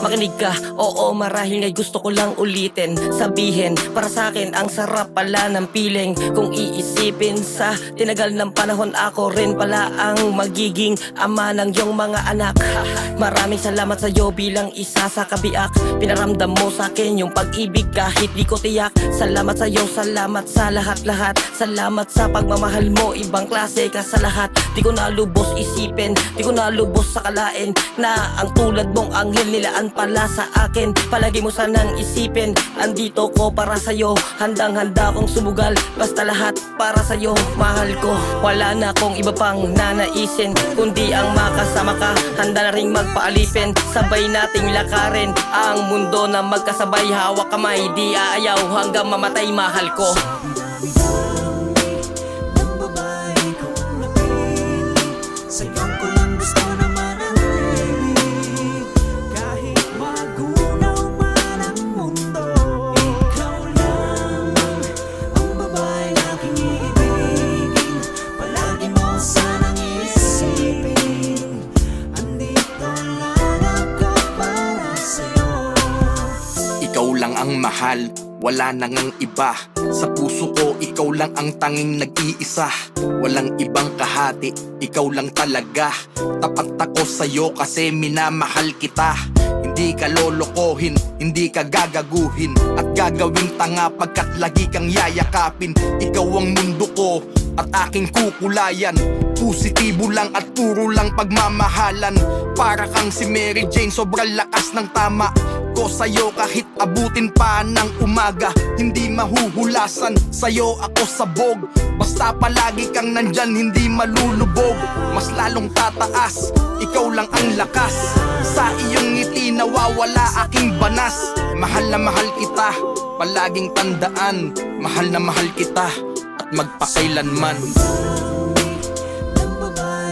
makinig ka. Oo, marahil ngay gusto ko lang ulitin, sabihin, para sa akin ang sarap pala ng piling. Kung iisipin sa tinagal ng panahon, ako rin pala ang magiging ama ng iyong mga anak. Maraming salamat sa iyo bilang isa sa kabiak. Pinaramdam mo sa akin yung pag-ibig kahit di ko tiyak. Salamat sa iyo, salamat sa lahat-lahat. Salamat sa pagmamahal mo, ibang klase ka sa lahat. Di ko na lubos isipin, di ko na lubos sa kalain na ang tulad mong anghel nilaan pala sa akin. Palagi mo sanang isipin, andito ko para sa'yo. Handang-handa kong sumugal, basta lahat para sa'yo, mahal ko. Wala na akong iba pang nanaisin, kundi ang makasama ka. Handa na ring magpaalipin, sabay nating lakarin ang mundo na magkasabay. Hawak kamay, di aayaw hanggang mamatay, mahal ko. Sa'yo ko lang gusto na manatili, kahit magunaw man ang mundo. Ikaw lang ang babaeng aking iibigin, palagi mo sanang isipin, andito lang ako para sa'yo. Ikaw lang ang mahal, wala nang ang iba. Sa puso ko, ikaw lang ang tanging nag-iisa. Walang ibang kahati, ikaw lang talaga. Tapat ako sa'yo kasi minamahal kita. Hindi ka lolokohin, hindi ka gagaguhin, at gagawing tanga pagkat lagi kang yayakapin. Ikaw ang mundo ko at aking kukulayan. Positibo lang at puro lang pagmamahalan. Para kang si Mary Jane, sobrang lakas ng tama ko sa'yo kahit abutin pa ng umaga. Hindi mahuhulasan, sa'yo ako sabog. Basta palagi kang nandyan, hindi malulubog. Mas lalong tataas, ikaw lang ang lakas. Sa iyong ngiti nawawala aking banas. Mahal na mahal kita, palaging tandaan. Mahal na mahal kita at magpakailanman. Ng babae